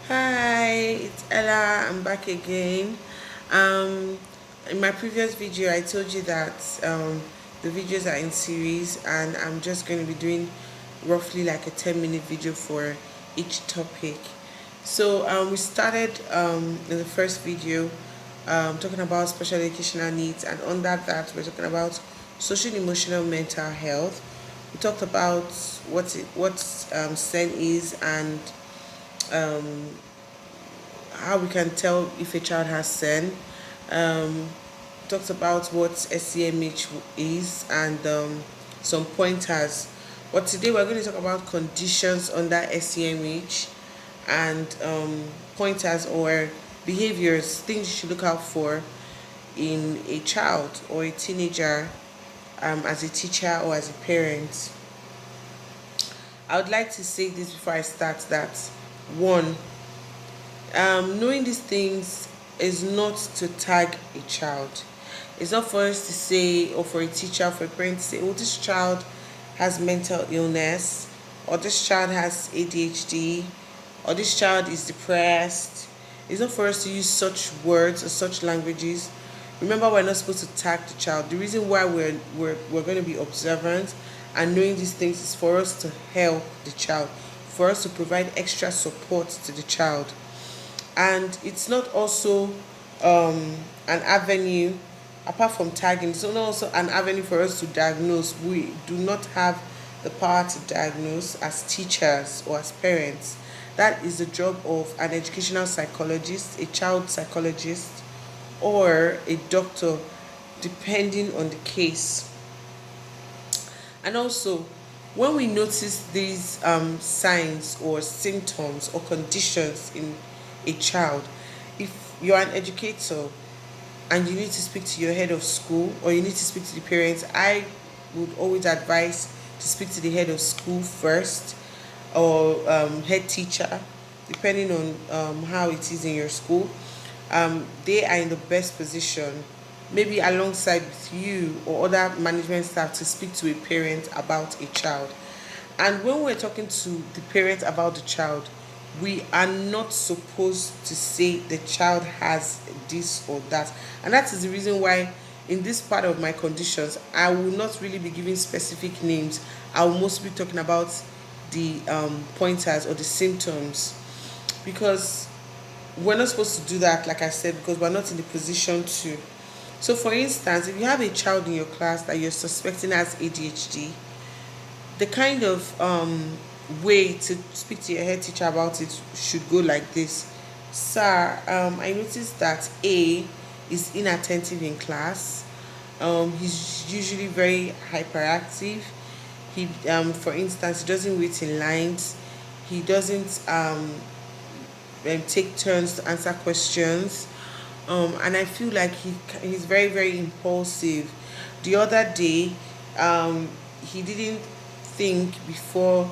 Hi, it's Ella. I'm back again. Um, in my previous video, I told you that the videos are in series, and I'm just going to be doing roughly like a 10-minute video for each topic. So we started in the first video talking about special educational needs, and under that, we're talking about social, emotional, mental health. We talked about what SEN is and um, how we can tell if a child has SEN. Um, talked about what SCMH is and some pointers. But today we're going to talk about conditions under SCMH and pointers or behaviors, things you should look out for in a child or a teenager as a teacher or as a parent. I would like to say this before I start that one, knowing these things is not to tag a child. It's not for us to say, or for a teacher, for a parent to say, oh, this child has mental illness, or this child has ADHD, or this child is depressed. It's not for us to use such words or such languages. Remember, we're not supposed to tag the child. The reason why we're going to be observant and knowing these things is for us to help the child, for us to provide extra support to the child. And it's not also an avenue apart from tagging. It's not also an avenue for us to diagnose. We do not have the power to diagnose as teachers or as parents. That is the job of an educational psychologist, a child psychologist, or a doctor, depending on the case. And also, when we notice these signs or symptoms or conditions in a child, if you're an educator and you need to speak to your head of school or you need to speak to the parents, I would always advise to speak to the head of school first or head teacher, depending on how it is in your school. They are in the best position, maybe alongside with you or other management staff, to speak to a parent about a child. And when we're talking to the parent about the child, we are not supposed to say the child has this or that. And that is the reason why in this part of my conditions, I will not really be giving specific names. I will mostly be talking about the pointers or the symptoms, because we're not supposed to do that, like I said, because we're not in the position to. So, for instance, if you have a child in your class that you're suspecting has ADHD, the kind of way to speak to your head teacher about it should go like this. Sir, I noticed that A is inattentive in class. He's usually very hyperactive. He, for instance, he doesn't wait in lines. He doesn't take turns to answer questions. And I feel like he's very, very impulsive. The other day, he didn't think before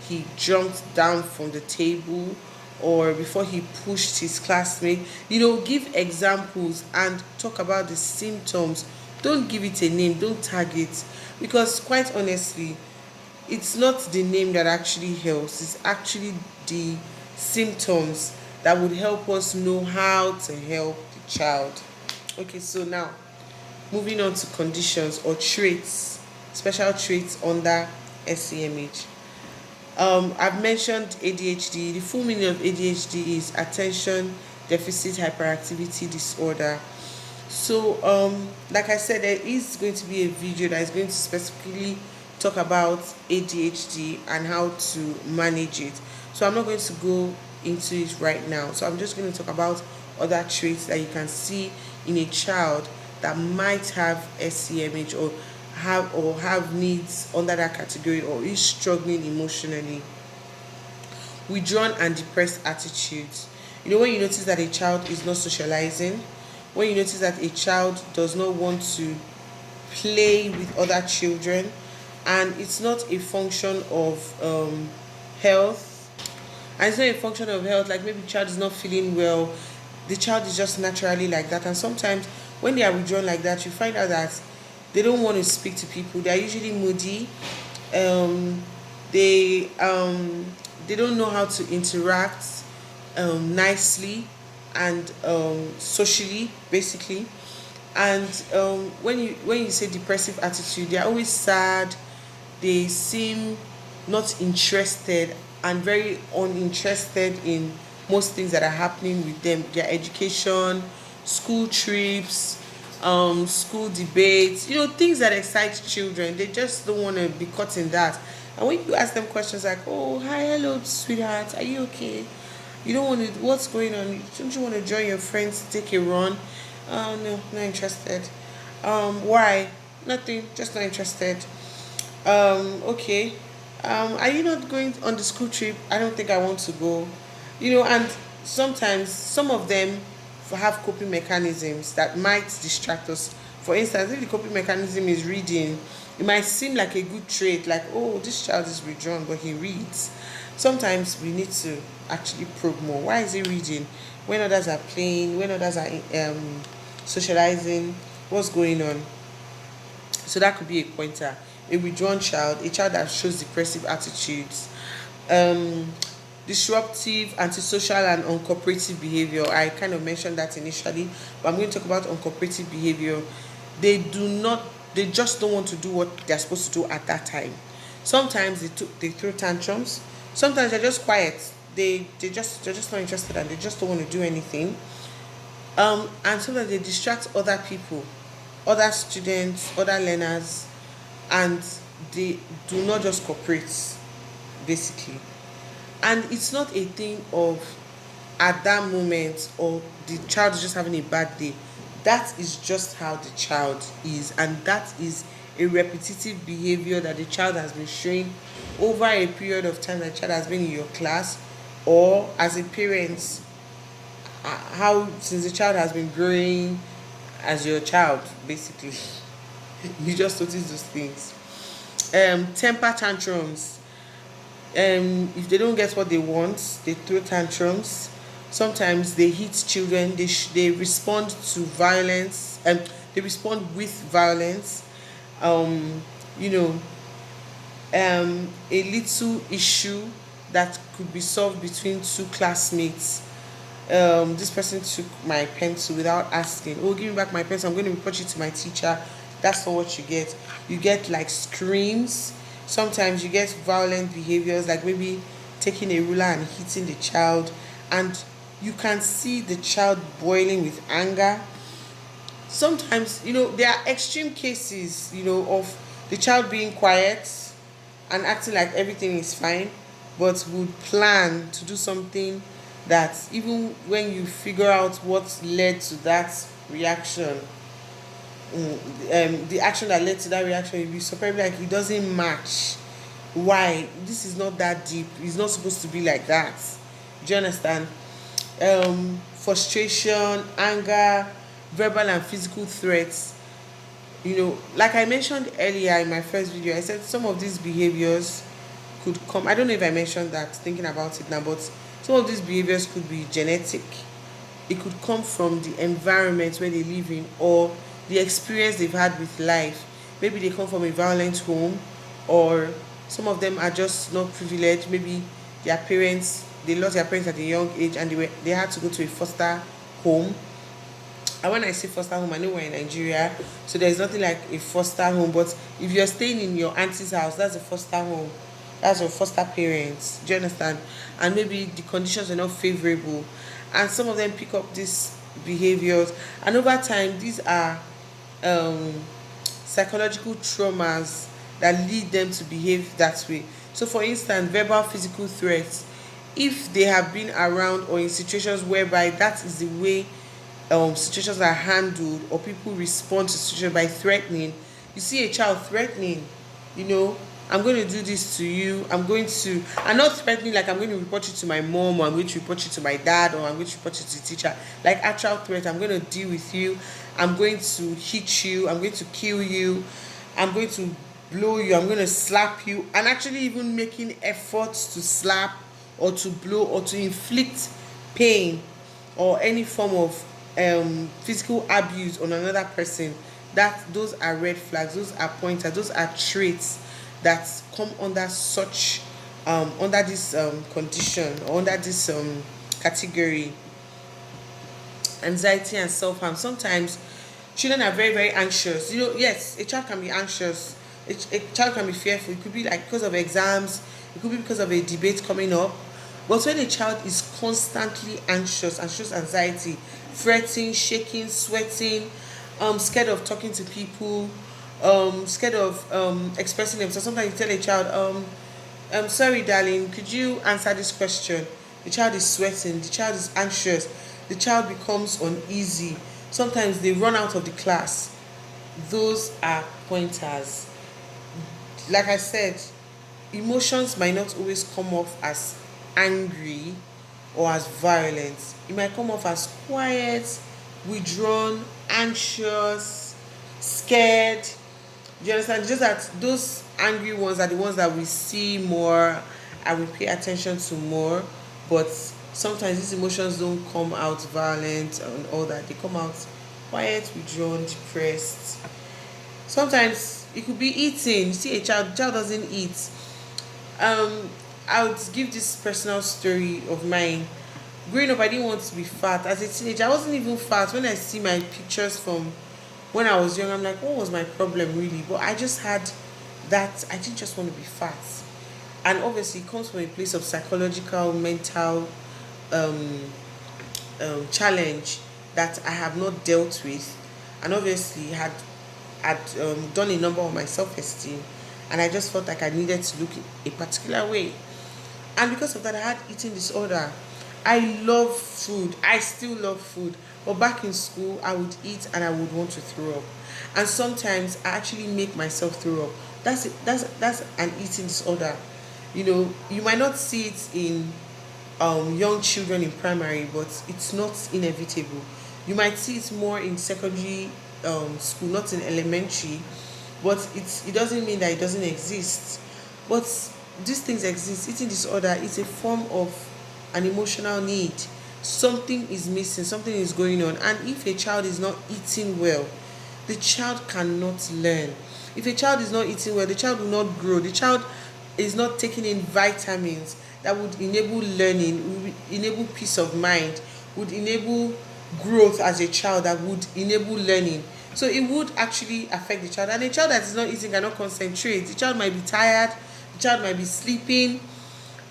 he jumped down from the table or before he pushed his classmate. Give examples and talk about the symptoms. Don't give it a name, don't tag it, because quite honestly, it's not the name that actually helps, it's actually the symptoms that would help us know how to help the child. Okay, so now moving on to conditions or traits, special traits under SCMH. I've mentioned ADHD. The full meaning of ADHD is attention deficit hyperactivity disorder. So, like I said, there is going to be a video that is going to specifically talk about ADHD and how to manage it. So, I'm not going to go into it right now. So, I'm just going to talk about other traits that you can see in a child that might have SCMH or have needs under that category or is struggling emotionally. Withdrawn and depressed attitudes. When you notice that a child is not socializing, when you notice that a child does not want to play with other children, and it's not a function of health, and it's not a function of health, like maybe the child is not feeling well, the child is just naturally like that. And sometimes when they are withdrawn like that, you find out that they don't want to speak to people, they are usually moody. um, they um, they don't know how to interact nicely and socially, basically. And when you say depressive attitude, they're always sad. They seem not interested and very uninterested in most things that are happening with them, their education, school trips, school debates, things that excite children. They just don't want to be caught in that. And when you ask them questions like, oh, hi, hello, sweetheart, are you okay? You don't want to, what's going on? Don't you want to join your friends to take a run? Oh, no, not interested. Why? Nothing, just not interested. Okay. Are you not going on the school trip? I don't think I want to go. And sometimes some of them have coping mechanisms that might distract us. For instance, if the coping mechanism is reading, it might seem like a good trait, like, oh, this child is withdrawn, but he reads. Sometimes we need to actually probe more. Why is he reading? When others are playing, when others are socializing, what's going on? So that could be a pointer. A withdrawn child, a child that shows depressive attitudes, um, disruptive, antisocial, and uncooperative behavior. I kind of mentioned that initially, but I'm going to talk about uncooperative behavior. They do not, they just don't want to do what they're supposed to do at that time. Sometimes they throw tantrums. Sometimes they're just quiet. They're just not interested and they just don't want to do anything. And sometimes they distract other people, other students, other learners, and they do not just cooperate, basically. And it's not a thing of at that moment or the child is just having a bad day. That is just how the child is, and that is a repetitive behavior that the child has been showing over a period of time that the child has been in your class, or as a parent, how since the child has been growing as your child, basically. You just notice those things. Temper tantrums. If they don't get what they want, they throw tantrums. Sometimes they hit children. They respond to violence, and they respond with violence. Um, you know, a little issue that could be solved between two classmates. This person took my pencil without asking. Oh, give me back my pencil. I'm going to report you to my teacher. That's not what you get. You get like screams. Sometimes you get violent behaviors, like maybe taking a ruler and hitting the child, and you can see the child boiling with anger. Sometimes, there are extreme cases, of the child being quiet and acting like everything is fine, but would plan to do something that, even when you figure out what led to that reaction, the action that led to that reaction, you'll be surprised, like it doesn't match. Why? This is not that deep. It's not supposed to be like that. Do you understand? Frustration, anger, verbal and physical threats. Like I mentioned earlier in my first video, I said some of these behaviors could come. I don't know if I mentioned that, thinking about it now, but some of these behaviors could be genetic. It could come from the environment where they live in, or the experience they've had with life. Maybe they come from a violent home, or some of them are just not privileged. Maybe they lost their parents at a young age, and they had to go to a foster home. And when I say foster home, I know we're in Nigeria, so there's nothing like a foster home. But if you're staying in your auntie's house, that's a foster home. That's your foster parents. Do you understand? And maybe the conditions are not favorable, and some of them pick up these behaviors, and over time, these are um, psychological traumas that lead them to behave that way. So, for instance, verbal physical threats. If they have been around or in situations whereby that is the way situations are handled, or people respond to situations by threatening. You see a child threatening, you know, I'm going to do this to you. I'm not threatening like I'm going to report you to my mom, or I'm going to report you to my dad, or I'm going to report you to the teacher. Like actual threat, I'm going to deal with you. I'm going to hit you. I'm going to kill you. I'm going to blow you. I'm going to slap you. And actually even making efforts to slap or to blow or to inflict pain or any form of physical abuse on another person. That those are red flags, those are pointers, those are traits that come under such under this condition, or under this category, anxiety and self-harm. Sometimes children are very, very anxious. Yes, a child can be anxious. A child can be fearful. It could be like because of exams. It could be because of a debate coming up. But when a child is constantly anxious and shows anxiety, fretting, shaking, sweating, scared of talking to people, scared of expressing themselves. Sometimes you tell a child, I'm sorry, darling, could you answer this question? The child is sweating, the child is anxious, the child becomes uneasy. Sometimes they run out of the class. Those are pointers. Like I said, emotions might not always come off as angry or as violent. It might come off as quiet, withdrawn, anxious, scared. Do you understand? Just that those angry ones are the ones that we see more and we pay attention to more. But sometimes these emotions don't come out violent and all that. They come out quiet, withdrawn, depressed. Sometimes it could be eating. You see a child doesn't eat. I would give this personal story of mine. Growing up, I didn't want to be fat. As a teenager, I wasn't even fat. When I see my pictures from when I was young, I'm like, what was my problem really? But I just had that, I didn't just want to be fat. And obviously, it comes from a place of psychological, mental um, challenge that I have not dealt with. And obviously, had done a number on my self esteem. And I just felt like I needed to look a particular way. And because of that, I had eating disorder. I love food. I still love food. But back in school, I would eat and I would want to throw up. And sometimes I actually make myself throw up. That's it. That's an eating disorder. You might not see it in young children in primary, but it's not inevitable. You might see it more in secondary school, not in elementary, but it doesn't mean that it doesn't exist. But these things exist. Eating disorder is a form of an emotional need. Something is missing, something is going on. And if a child is not eating well, the child cannot learn. If a child is not eating well, the child will not grow. The child is not taking in vitamins that would enable learning, would enable peace of mind, would enable growth as a child, that would enable learning. So it would actually affect the child. And a child that is not eating cannot concentrate. The child might be tired, the child might be sleeping,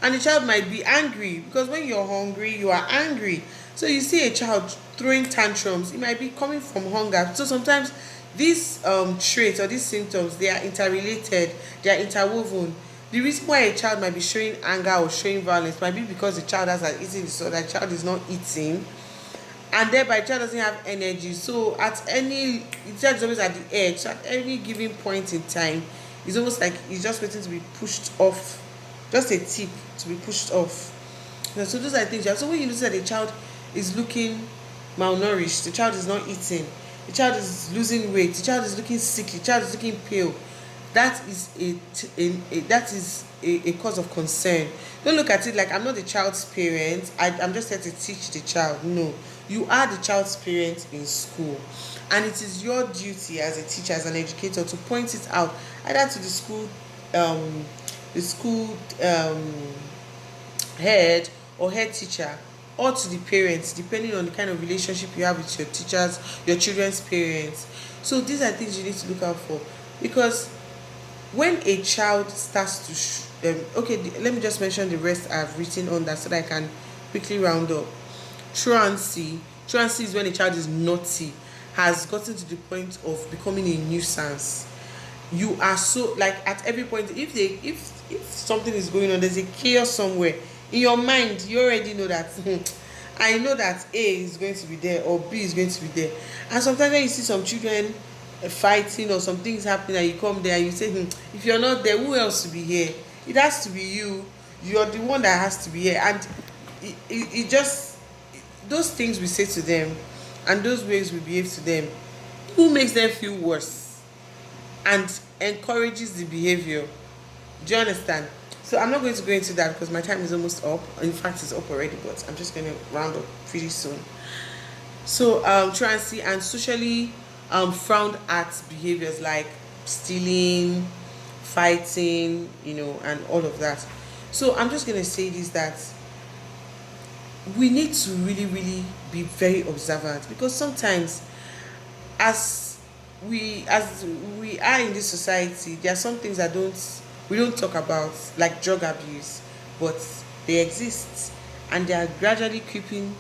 and the child might be angry, because when you're hungry, you are angry. So you see a child throwing tantrums, it might be coming from hunger. So sometimes these traits or these symptoms, they are interrelated, they are interwoven. The reason why a child might be showing anger or showing violence might be because the child has an eating disorder, the child is not eating, and thereby the child doesn't have energy. So the child is always at the edge. So at any given point in time, it's almost like he's just waiting to be pushed off, just a tip to be pushed off. So those are things. So when you notice that the child is looking malnourished, the child is not eating, the child is losing weight, the child is looking sick, the child is looking pale, that is a cause of concern. Don't look at it like I'm not the child's parent. I'm just here to teach the child. No, you are the child's parent in school, and it is your duty as a teacher, as an educator, to point it out either to um, the school head or head teacher, or to the parents, depending on the kind of relationship you have with your teachers, your children's parents. So these are things you need to look out for, because when a child starts to let me just mention the rest I've written on that so that I can quickly round up. Truancy is when a child is naughty, has gotten to the point of becoming a nuisance. You are so, like, at every point, if something is going on, there's a chaos somewhere in your mind, you already know that I know that A is going to be there or B is going to be there. And sometimes when you see some children fighting or some things happening and you come there and you say, if you're not there, who else to be here? It has to be you. You're the one that has to be here. And it just, those things we say to them and those ways we behave to them, who makes them feel worse and encourages the behavior. Do you understand? So I'm not going to go into that because my time is almost up. In fact, it's up already, but I'm just going to round up pretty soon. So truancy and socially frowned at behaviors like stealing, fighting, and all of that. So I'm just going to say this, that we need to really, really be very observant, because sometimes as we are in this society, there are some things that we don't talk about, like drug abuse, but they exist, and they are gradually creeping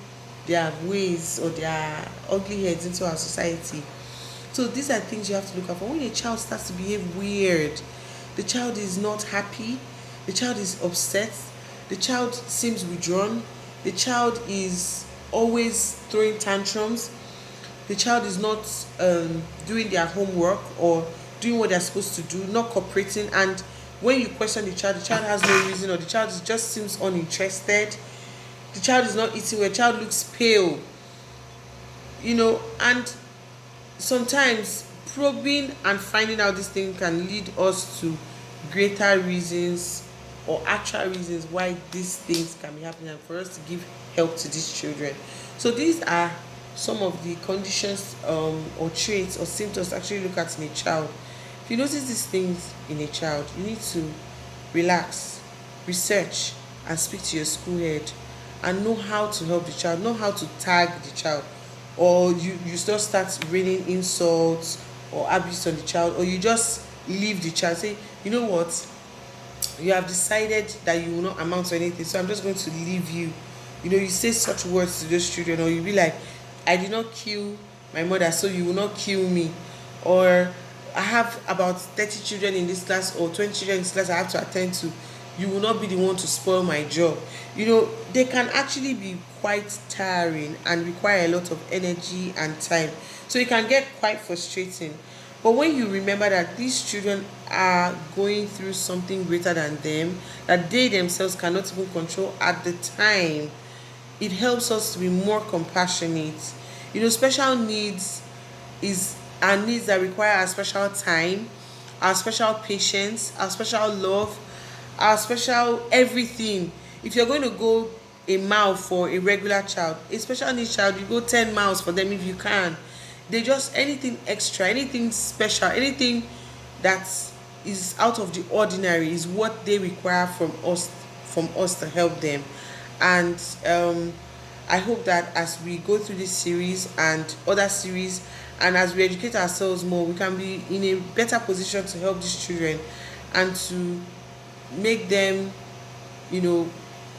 their ways or their ugly heads into our society. So these are things you have to look out for. When a child starts to behave weird, the child is not happy, the child is upset, the child seems withdrawn, the child is always throwing tantrums, the child is not doing their homework or doing what they're supposed to do, not cooperating, and when you question the child has no reason, or the child just seems uninterested, the child is not eating well, the child looks pale, and sometimes probing and finding out this thing can lead us to greater reasons or actual reasons why these things can be happening, and for us to give help to these children. So these are some of the conditions or traits or symptoms to actually look at in a child. If you notice these things in a child, you need to relax, research, and speak to your school head, and know how to help the child, know how to tag the child, or you just start raining insults or abuse on the child, or you just leave the child, say, you know what, you have decided that you will not amount to anything, so I'm just going to leave you. You say such words to those children, or you be like, I did not kill my mother, so you will not kill me. Or I have about 30 children in this class, or 20 children in this class I have to attend to. You will not be the one to spoil my job. They can actually be quite tiring and require a lot of energy and time. So it can get quite frustrating. But when you remember that these children are going through something greater than them, that they themselves cannot even control at the time, it helps us to be more compassionate. Special needs is our needs that require our special time, our special patience, our special love, our special everything. If you're going to go a mile for a regular child, a special needs child, you go 10 miles for them if you can. They just, anything extra, anything special, anything that is out of the ordinary is what they require from us to help them. And I hope that as we go through this series and other series, and as we educate ourselves more, we can be in a better position to help these children, and to make them,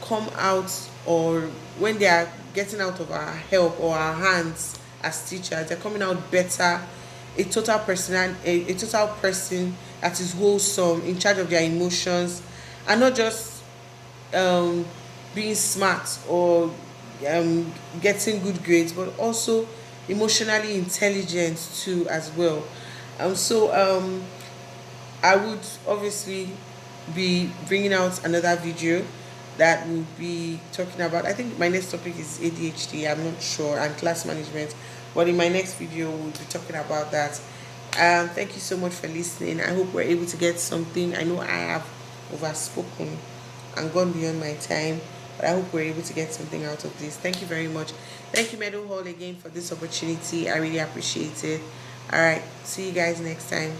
come out, or when they are getting out of our help or our hands as teachers, they're coming out better, a total person that is wholesome, in charge of their emotions, and not just being smart or getting good grades, but also emotionally intelligent too as well. So I would obviously be bringing out another video that will be talking about, I think my next topic is ADHD, I'm not sure, and class management, but in my next video we'll be talking about that. Thank you so much for listening. I hope we're able to get something. I know I have overspoken and gone beyond my time, but I hope we're able to get something out of this. Thank you very much. Thank you, Meadow Hall, again for this opportunity. I really appreciate it. All right, see you guys next time.